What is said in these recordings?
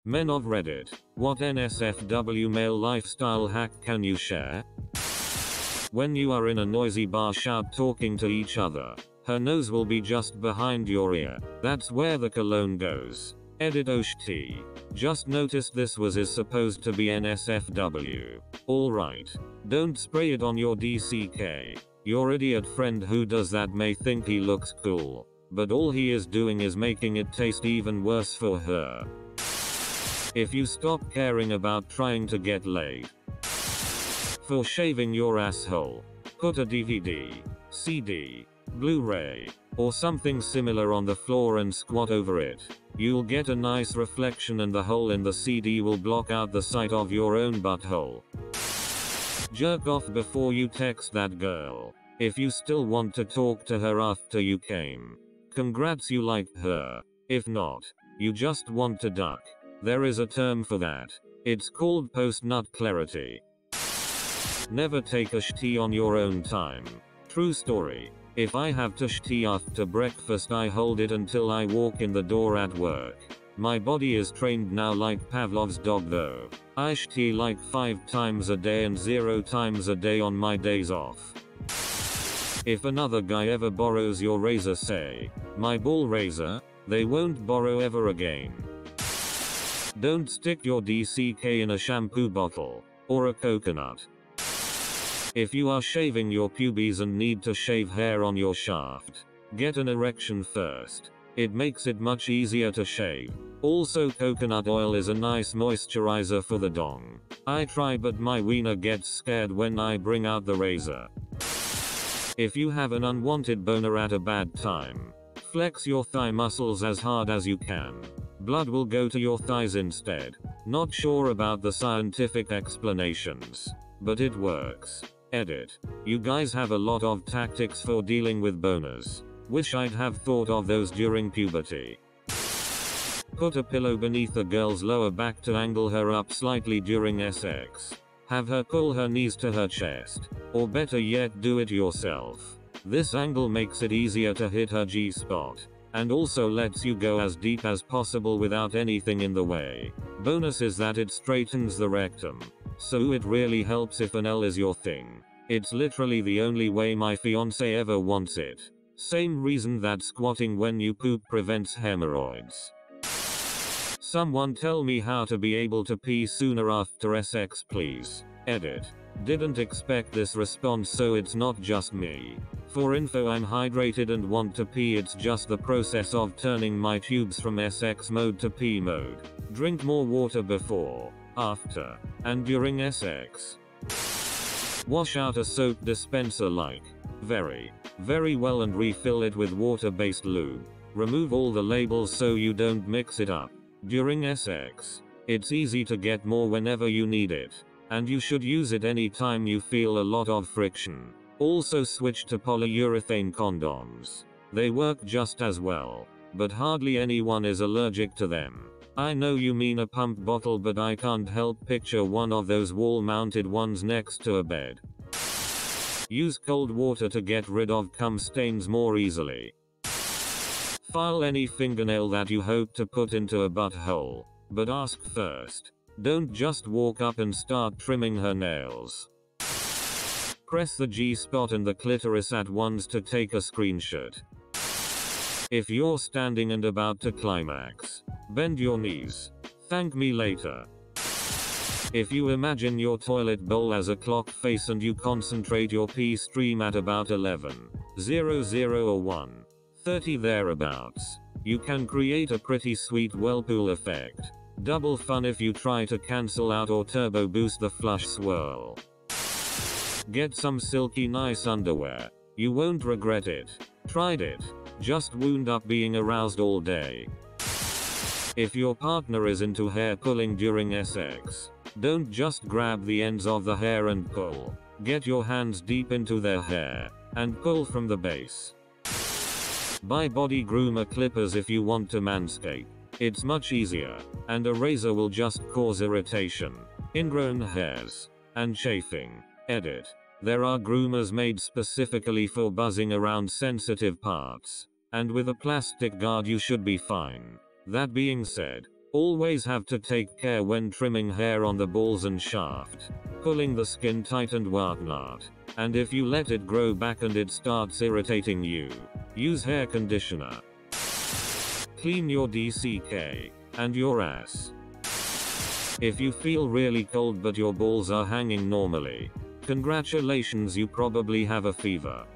Men of Reddit, what NSFW male lifestyle hack can you share? When you are in a noisy bar shout talking to each other, her nose will be just behind your ear. That's where the cologne goes. Edit Osh T. Just noticed this is supposed to be NSFW. Alright. Don't spray it on your DCK. Your idiot friend who does that may think he looks cool, but all he is doing is making it taste even worse for her. If you stop caring about trying to get laid. For shaving your asshole, put a DVD, CD, Blu-ray, or something similar on the floor and squat over it. You'll get a nice reflection and the hole in the CD will block out the sight of your own butthole. Jerk off before you text that girl. If you still want to talk to her after you came, congrats, you like her. If not, you just want to duck. There is a term for that. It's called post-nut clarity. Never take a shitty on your own time. True story. If I have to shitty after breakfast, I hold it until I walk in the door at work. My body is trained now like Pavlov's dog though. I shitty like 5 times a day and 0 times a day on my days off. If another guy ever borrows your razor, say, my ball razor, they won't borrow ever again. Don't stick your DCK in a shampoo bottle, or a coconut. If you are shaving your pubes and need to shave hair on your shaft, get an erection first. It makes it much easier to shave. Also, coconut oil is a nice moisturizer for the dong. I try, but my wiener gets scared when I bring out the razor. If you have an unwanted boner at a bad time, flex your thigh muscles as hard as you can. Blood will go to your thighs instead. Not sure about the scientific explanations, but it works. Edit. You guys have a lot of tactics for dealing with boners. Wish I'd have thought of those during puberty. Put a pillow beneath a girl's lower back to angle her up slightly during sex. Have her pull her knees to her chest. Or better yet, do it yourself. This angle makes it easier to hit her G-spot, and also lets you go as deep as possible without anything in the way. Bonus is that it straightens the rectum, so it really helps if an L is your thing. It's literally the only way my fiance ever wants it. Same reason that squatting when you poop prevents hemorrhoids. Someone tell me how to be able to pee sooner after sex, please. Edit. Didn't expect this response, so it's not just me. For info, I'm hydrated and want to pee. It's just the process of turning my tubes from sex mode to pee mode. Drink more water before, after, and during sex. Wash out a soap dispenser like very, very well and refill it with water-based lube. Remove all the labels so you don't mix it up during sex. It's easy to get more whenever you need it, and you should use it anytime you feel a lot of friction. Also, switch to polyurethane condoms. They work just as well, but hardly anyone is allergic to them. I know you mean a pump bottle, but I can't help picture one of those wall-mounted ones next to a bed. Use cold water to get rid of cum stains more easily. File any fingernail that you hope to put into a butthole, but ask first. Don't just walk up and start trimming her nails. Press the G-spot and the clitoris at once to take a screenshot. If you're standing and about to climax, bend your knees. Thank me later. If you imagine your toilet bowl as a clock face and you concentrate your pee stream at about 11:00 or 1:30 thereabouts, you can create a pretty sweet whirlpool effect. Double fun if you try to cancel out or turbo boost the flush swirl. Get some silky nice underwear. You won't regret it. Tried it. Just wound up being aroused all day. If your partner is into hair pulling during sex, don't just grab the ends of the hair and pull. Get your hands deep into their hair and pull from the base. Buy body groomer clippers if you want to manscape. It's much easier, and a razor will just cause irritation, ingrown hairs, and chafing. Edit. There are groomers made specifically for buzzing around sensitive parts, and with a plastic guard you should be fine. That being said, Always have to take care when trimming hair on the balls and shaft, pulling the skin tight and whatnot. And if you let it grow back and it starts irritating you, use hair conditioner. Clean your DCK and your ass. If you feel really cold but your balls are hanging normally, congratulations, you probably have a fever.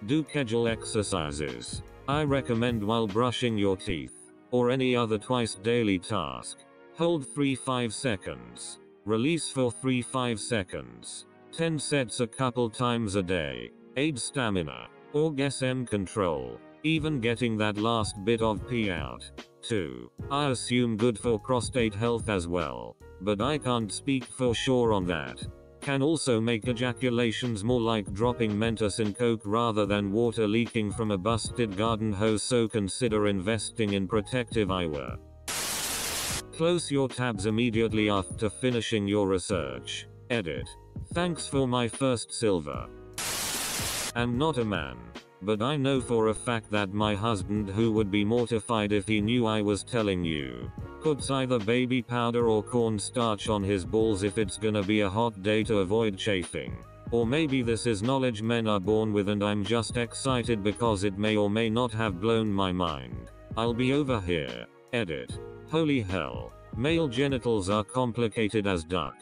Do Kegel exercises. I recommend while brushing your teeth, or any other twice daily task. Hold 3-5 seconds. Release for 3-5 seconds. 10 sets a couple times a day. Aids stamina. Orgasm control. Even getting that last bit of pee out. 2. I assume good for prostate health as well, but I can't speak for sure on that. Can also make ejaculations more like dropping Mentos in Coke rather than water leaking from a busted garden hose, so consider investing in protective eyewear. Close your tabs immediately after finishing your research. Edit. Thanks for my first silver. I'm not a man, but I know for a fact that my husband, who would be mortified if he knew I was telling you, puts either baby powder or cornstarch on his balls if it's gonna be a hot day to avoid chafing. Or maybe this is knowledge men are born with and I'm just excited because it may or may not have blown my mind. I'll be over here. Edit. Holy hell. Male genitals are complicated as duck.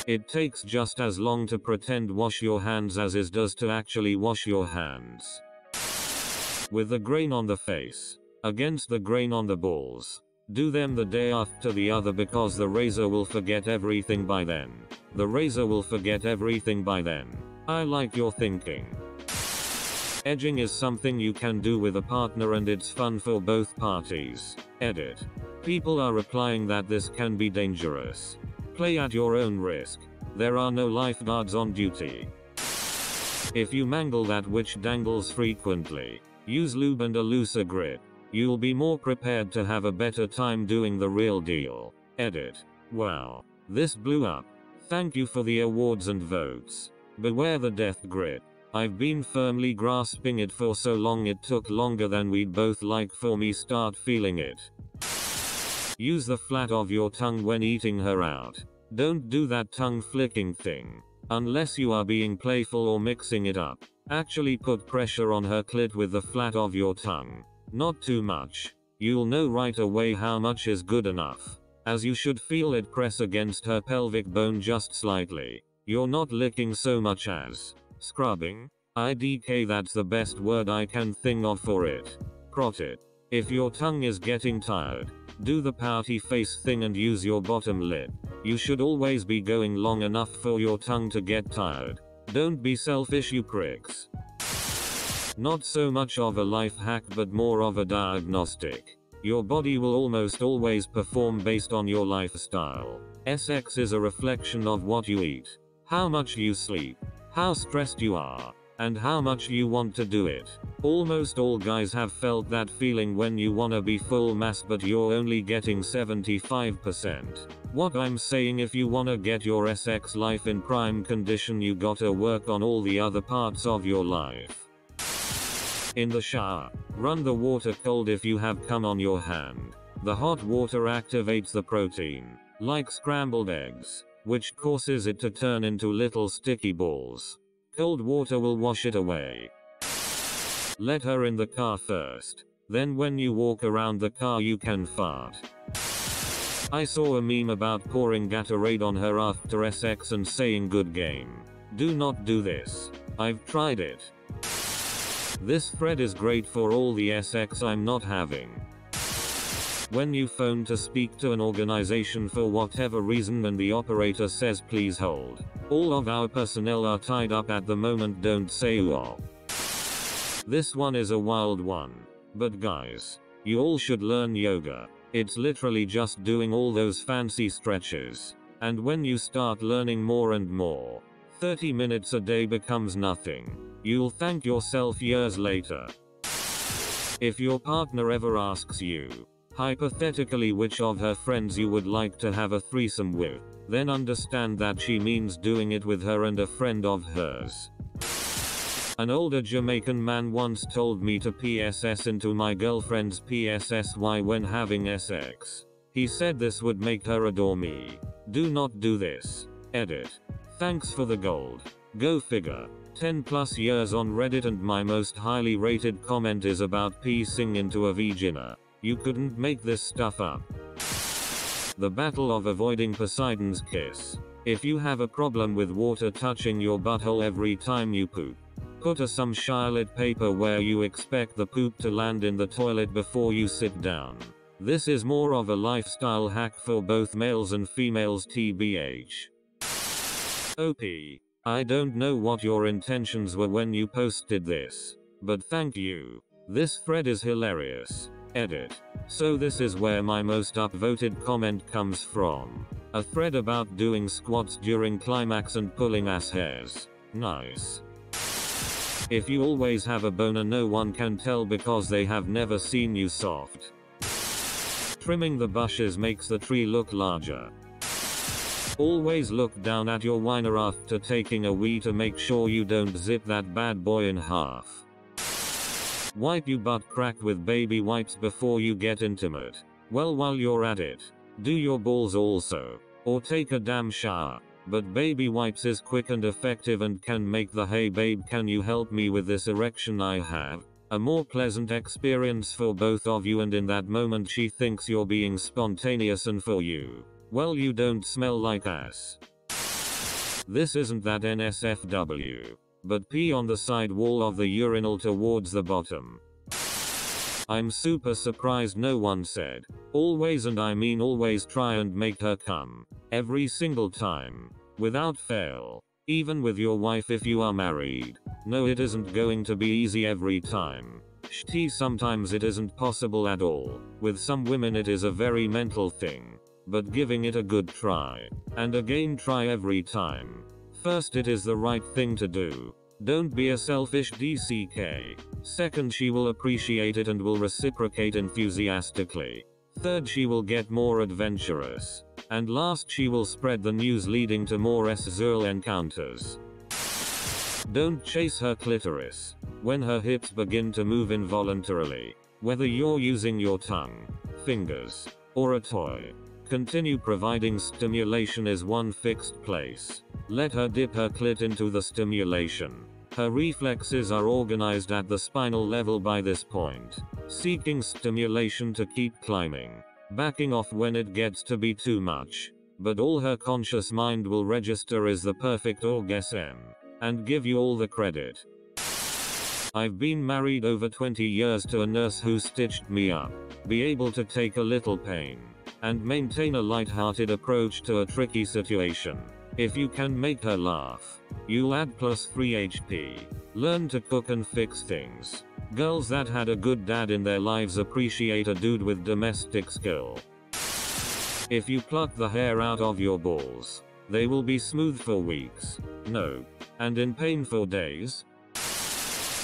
It takes just as long to pretend wash your hands as it does to actually wash your hands. With the grain on the face, against the grain on the balls. Do them the day after the other because the razor will forget everything by then. The razor will forget everything by then. I like your thinking. Edging is something you can do with a partner and it's fun for both parties. Edit. People are replying that this can be dangerous. Play at your own risk. There are no lifeguards on duty. If you mangle that which dangles frequently, use lube and a looser grip. You'll be more prepared to have a better time doing the real deal. Edit. Wow. This blew up. Thank you for the awards and votes. Beware the death grip. I've been firmly grasping it for so long it took longer than we'd both like for me start feeling it. Use the flat of your tongue when eating her out. Don't do that tongue flicking thing. Unless you are being playful or mixing it up. Actually put pressure on her clit with the flat of your tongue. Not too much. You'll know right away how much is good enough. As you should feel it press against her pelvic bone just slightly. You're not licking so much as scrubbing. IDK, that's the best word I can think of for it. Prot it. If your tongue is getting tired, do the pouty face thing and use your bottom lip. You should always be going long enough for your tongue to get tired. Don't be selfish, you pricks. Not so much of a life hack but more of a diagnostic. Your body will almost always perform based on your lifestyle. Sex is a reflection of what you eat, how much you sleep, how stressed you are, and how much you want to do it. Almost all guys have felt that feeling when you wanna be full mass but you're only getting 75%. What I'm saying, if you wanna get your sex life in prime condition, you gotta work on all the other parts of your life. In the shower, run the water cold if you have cum on your hand. The hot water activates the protein, like scrambled eggs, which causes it to turn into little sticky balls. Cold water will wash it away. Let her in the car first. Then when you walk around the car you can fart. I saw a meme about pouring Gatorade on her after sex and saying good game. Do not do this. I've tried it. This thread is great for all the sex I'm not having. When you phone to speak to an organization for whatever reason and the operator says please hold. All of our personnel are tied up at the moment, don't say ooh. This one is a wild one. But guys, you all should learn yoga. It's literally just doing all those fancy stretches. And when you start learning more and more, 30 minutes a day becomes nothing. You'll thank yourself years later. If your partner ever asks you, hypothetically, which of her friends you would like to have a threesome with, then understand that she means doing it with her and a friend of hers. An older Jamaican man once told me to PSS into my girlfriend's PSSY when having sex. He said this would make her adore me. Do not do this. Edit. Thanks for the gold. Go figure. 10 plus years on Reddit and my most highly rated comment is about piecing into a vagina. You couldn't make this stuff up. The battle of avoiding Poseidon's kiss. If you have a problem with water touching your butthole every time you poop, put some toilet paper where you expect the poop to land in the toilet before you sit down. This is more of a lifestyle hack for both males and females TBH. OP. I don't know what your intentions were when you posted this, but thank you. This thread is hilarious. Edit. So this is where my most upvoted comment comes from. A thread about doing squats during climax and pulling ass hairs. Nice. If you always have a boner, no one can tell because they have never seen you soft. Trimming the bushes makes the tree look larger. Always look down at your wiener after taking a wee to make sure you don't zip that bad boy in half. Wipe your butt crack with baby wipes before you get intimate. Well, while you're at it, do your balls also. Or take a damn shower. But baby wipes is quick and effective and can make the "hey babe, can you help me with this erection I have" a more pleasant experience for both of you, and in that moment she thinks you're being spontaneous, and for you, well, you don't smell like ass. This isn't that NSFW, but pee on the side wall of the urinal towards the bottom. I'm super surprised no one said, always, and I mean always, try and make her come. Every single time. Without fail. Even with your wife if you are married. No, it isn't going to be easy every time. Sometimes it isn't possible at all. With some women it is a very mental thing. But giving it a good try. And again try every time. First, it is the right thing to do. Don't be a selfish DCK. Second, she will appreciate it and will reciprocate enthusiastically. Third, she will get more adventurous. And last, she will spread the news leading to more sexual encounters. Don't chase her clitoris. When her hips begin to move involuntarily, whether you're using your tongue, fingers, or a toy, continue providing stimulation is one fixed place. Let her dip her clit into the stimulation. Her reflexes are organized at the spinal level by this point, seeking stimulation to keep climbing, backing off when it gets to be too much. But all her conscious mind will register is the perfect orgasm, and give you all the credit. I've been married over 20 years to a nurse who stitched me up, be able to take a little pain, and maintain a light-hearted approach to a tricky situation. If you can make her laugh, you'll add +3 HP. Learn to cook and fix things. Girls that had a good dad in their lives appreciate a dude with domestic skill. If you pluck the hair out of your balls, they will be smooth for weeks. No. And in pain for days.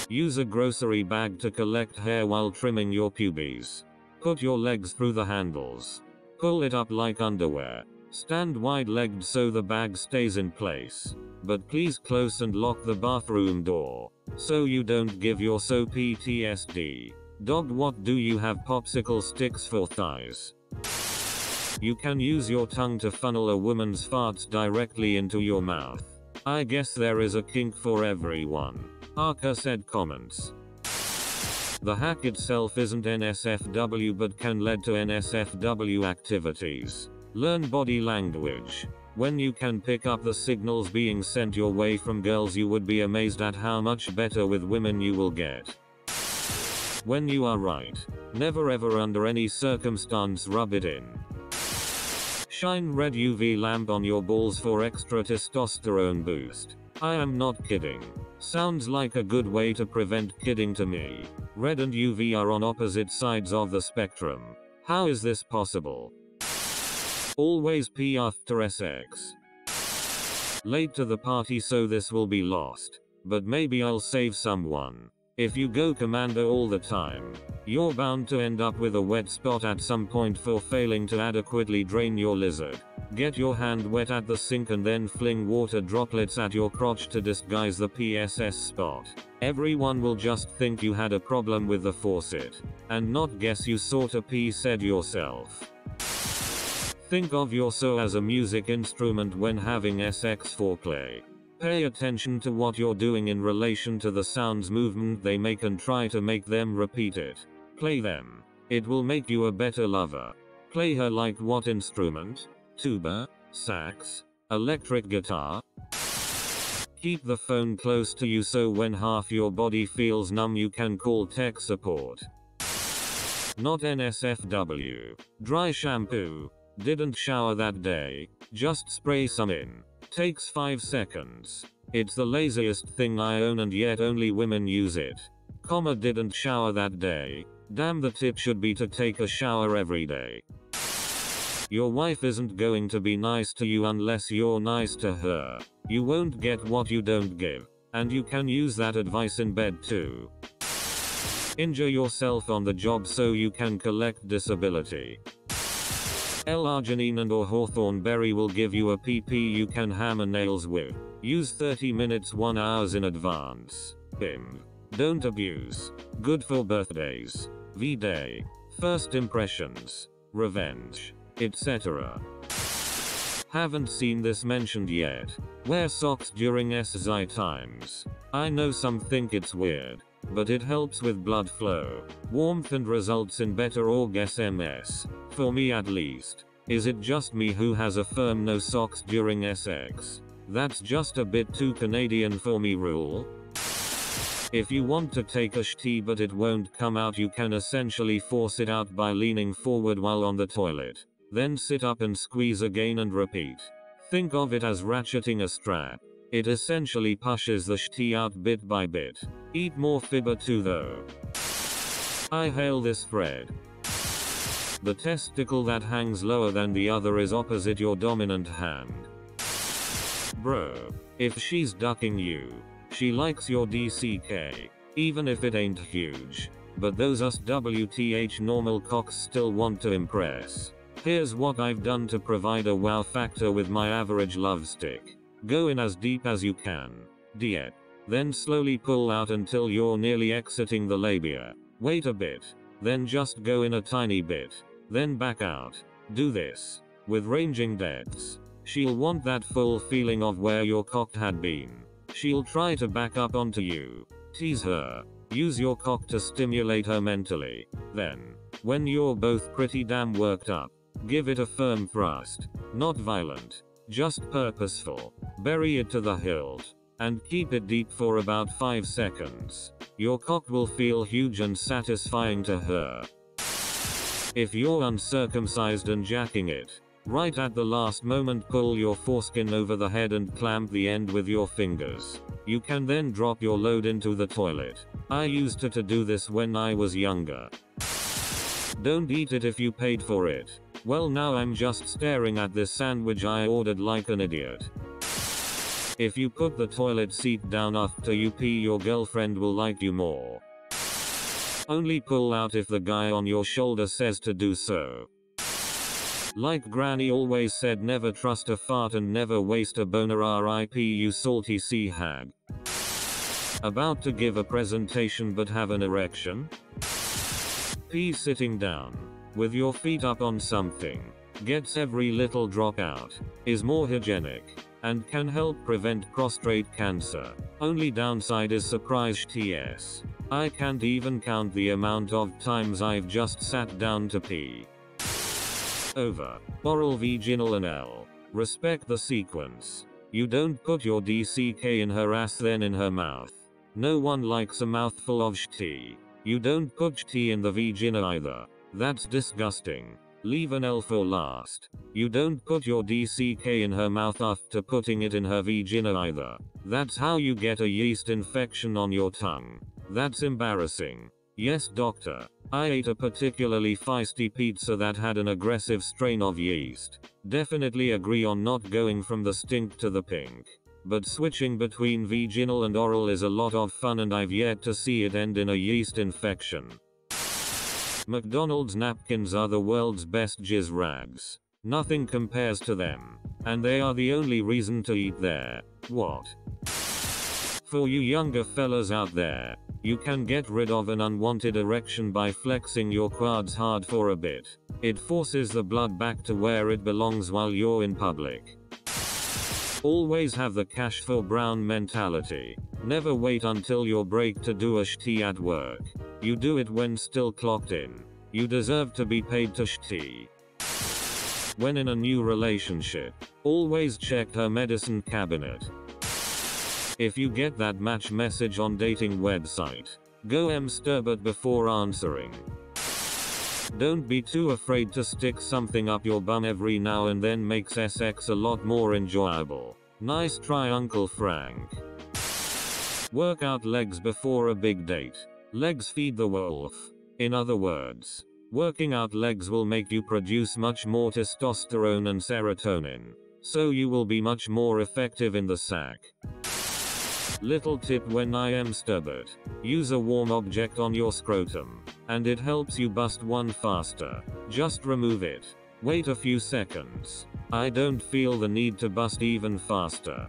Use a grocery bag to collect hair while trimming your pubes. Put your legs through the handles. Pull it up like underwear. Stand wide-legged so the bag stays in place. But please close and lock the bathroom door, so you don't give yourself PTSD. Dog, what do you have popsicle sticks for thighs? You can use your tongue to funnel a woman's farts directly into your mouth. I guess there is a kink for everyone. Arca said comments. The hack itself isn't NSFW but can lead to NSFW activities. Learn body language. When you can pick up the signals being sent your way from girls, you would be amazed at how much better with women you will get. When you are right. Never ever under any circumstance rub it in. Shine red UV lamp on your balls for extra testosterone boost. I am not kidding. Sounds like a good way to prevent kidding to me. Red and UV are on opposite sides of the spectrum. How is this possible? Always pee after sex. Late to the party, so this will be lost. But maybe I'll save someone. If you go commando all the time, you're bound to end up with a wet spot at some point for failing to adequately drain your lizard. Get your hand wet at the sink and then fling water droplets at your crotch to disguise the PSS spot. Everyone will just think you had a problem with the faucet, and not guess you sorta said yourself. Think of your so as a music instrument when having sex foreplay. Pay attention to what you're doing in relation to the sounds movement they make and try to make them repeat it. Play them. It will make you a better lover. Play her like what instrument? Tuba, sax, electric guitar. Keep the phone close to you so when half your body feels numb you can call tech support. Not NSFW. Dry shampoo. Didn't shower that day. Just spray some in. Takes 5 seconds. It's the laziest thing I own and yet only women use it. Didn't shower that day. Damn, the tip should be to take a shower every day. Your wife isn't going to be nice to you unless you're nice to her. You won't get what you don't give. And you can use that advice in bed too. Injure yourself on the job so you can collect disability. L-arginine and or hawthorn berry will give you a PP you can hammer nails with. Use 30 minutes 1 hours in advance. Bim. Don't abuse. Good for birthdays. V-Day. First impressions. Revenge. Etc. Haven't seen this mentioned yet. Wear socks during SZI times. I know some think it's weird, but it helps with blood flow, warmth and results in better orgasms. For me at least. Is it just me who has a firm no socks during sex? That's just a bit too Canadian for me rule. If you want to take a shitty but it won't come out, you can essentially force it out by leaning forward while on the toilet. Then sit up and squeeze again and repeat. Think of it as ratcheting a strap. It essentially pushes the shitty out bit by bit. Eat more fiber too though. I hail this thread. The testicle that hangs lower than the other is opposite your dominant hand. Bro. If she's ducking you, she likes your DCK. Even if it ain't huge. But those us WTH normal cocks still want to impress. Here's what I've done to provide a wow factor with my average love stick. Go in as deep as you can. Diet. Then slowly pull out until you're nearly exiting the labia. Wait a bit. Then just go in a tiny bit. Then back out. Do this. With ranging depths. She'll want that full feeling of where your cock had been. She'll try to back up onto you. Tease her. Use your cock to stimulate her mentally. Then, when you're both pretty damn worked up, give it a firm thrust. Not violent. Just purposeful. Bury it to the hilt. And keep it deep for about 5 seconds. Your cock will feel huge and satisfying to her. If you're uncircumcised and jacking it, right at the last moment pull your foreskin over the head and clamp the end with your fingers. You can then drop your load into the toilet. I used to do this when I was younger. Don't eat it if you paid for it. Well, now I'm just staring at this sandwich I ordered like an idiot. If you put the toilet seat down after you pee, your girlfriend will like you more. Only pull out if the guy on your shoulder says to do so. Like Granny always said, never trust a fart and never waste a boner. RIP you salty sea hag. About to give a presentation but have an erection? Pee sitting down. With your feet up on something. Gets every little drop out. Is more hygienic. And can help prevent prostate cancer. Only downside is surprise TS. I can't even count the amount of times I've just sat down to pee. Over. Oral, vaginal and L. Respect the sequence. You don't put your DCK in her ass then in her mouth. No one likes a mouthful of shitty. You don't put shitty in the vagina either. That's disgusting. Leave an L for last. You don't put your DCK in her mouth after putting it in her vagina either. That's how you get a yeast infection on your tongue. That's embarrassing. Yes, doctor. I ate a particularly feisty pizza that had an aggressive strain of yeast. Definitely agree on not going from the stink to the pink. But switching between vaginal and oral is a lot of fun and I've yet to see it end in a yeast infection. McDonald's napkins are the world's best jizz rags. Nothing compares to them. And they are the only reason to eat there. What? For you younger fellas out there, you can get rid of an unwanted erection by flexing your quads hard for a bit. It forces the blood back to where it belongs while you're in public. Always have the cash for brown mentality. Never wait until your break to do a shti at work. You do it when still clocked in. You deserve to be paid to shti. When in a new relationship, always check her medicine cabinet. If you get that match message on dating website, go msturbit before answering. Don't be too afraid to stick something up your bum every now and then, makes sex a lot more enjoyable. Nice try, Uncle Frank. Work out legs before a big date. Legs feed the wolf. In other words, working out legs will make you produce much more testosterone and serotonin, so you will be much more effective in the sack. Little tip: when I am stubborn, use a warm object on your scrotum, and it helps you bust one faster. Just remove it. Wait a few seconds. I don't feel the need to bust even faster.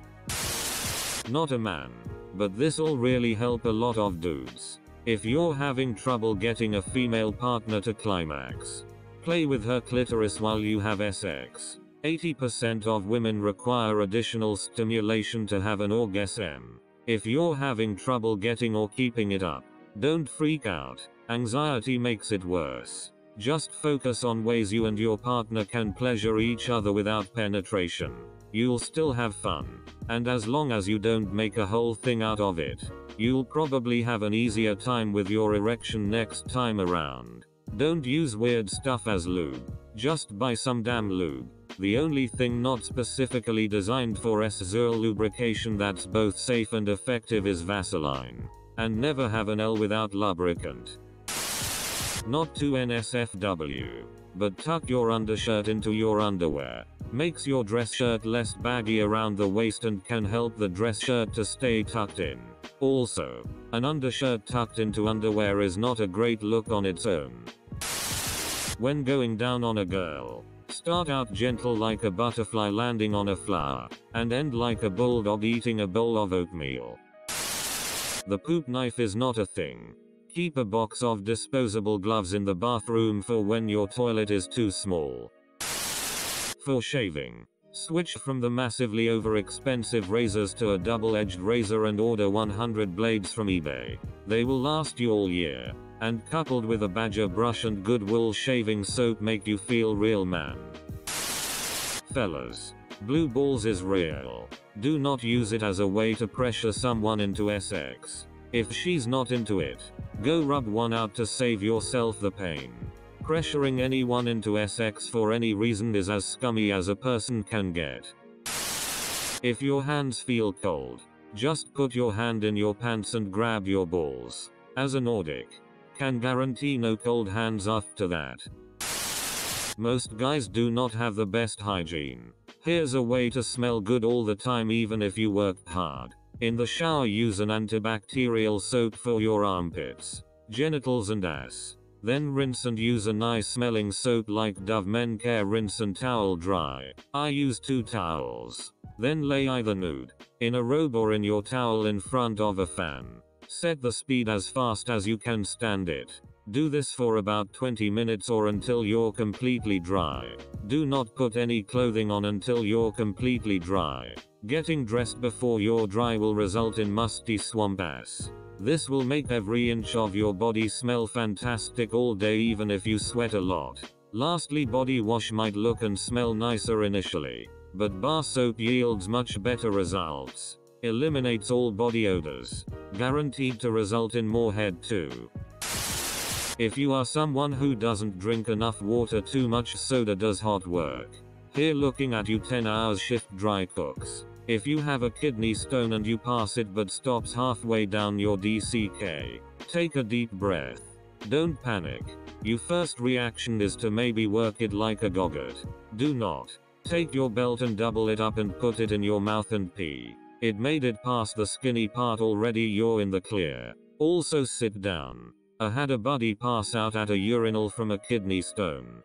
Not a man, but this'll really help a lot of dudes. If you're having trouble getting a female partner to climax, play with her clitoris while you have sex. 80% of women require additional stimulation to have an orgasm. If you're having trouble getting or keeping it up, don't freak out. Anxiety makes it worse. Just focus on ways you and your partner can pleasure each other without penetration. You'll still have fun. And as long as you don't make a whole thing out of it, you'll probably have an easier time with your erection next time around. Don't use weird stuff as lube. Just buy some damn lube. The only thing not specifically designed for sexual lubrication that's both safe and effective is Vaseline. And never have an L without lubricant. Not to NSFW, but tuck your undershirt into your underwear. Makes your dress shirt less baggy around the waist and can help the dress shirt to stay tucked in. Also, an undershirt tucked into underwear is not a great look on its own. When going down on a girl, start out gentle like a butterfly landing on a flower, and end like a bulldog eating a bowl of oatmeal. The poop knife is not a thing. Keep a box of disposable gloves in the bathroom for when your toilet is too small. For shaving, switch from the massively over-expensive razors to a double-edged razor and order 100 blades from eBay. They will last you all year, and coupled with a Badger brush and good wool shaving soap make you feel real man. Fellas, blue balls is real. Do not use it as a way to pressure someone into sex. If she's not into it, go rub one out to save yourself the pain. Pressuring anyone into sex for any reason is as scummy as a person can get. If your hands feel cold, just put your hand in your pants and grab your balls. As a Nordic, can guarantee no cold hands after that. Most guys do not have the best hygiene. Here's a way to smell good all the time even if you worked hard. In the shower, use an antibacterial soap for your armpits, genitals and ass. Then rinse and use a nice smelling soap like Dove Men Care Rinse and Towel Dry. I use 2 towels. Then lay either nude, in a robe or in your towel in front of a fan. Set the speed as fast as you can stand it. Do this for about 20 minutes or until you're completely dry. Do not put any clothing on until you're completely dry. Getting dressed before you're dry will result in musty swamp ass. This will make every inch of your body smell fantastic all day even if you sweat a lot. Lastly, body wash might look and smell nicer initially, but bar soap yields much better results. Eliminates all body odors. Guaranteed to result in more head too. If you are someone who doesn't drink enough water, too much soda does hot work. Here looking at you 10 hours shift dry cooks. If you have a kidney stone and you pass it but stops halfway down your DCK, take a deep breath. Don't panic. Your first reaction is to maybe work it like a gogurt. Do not. Take your belt and double it up and put it in your mouth and pee. It made it past the skinny part already, you're in the clear. Also sit down. I had a buddy pass out at a urinal from a kidney stone.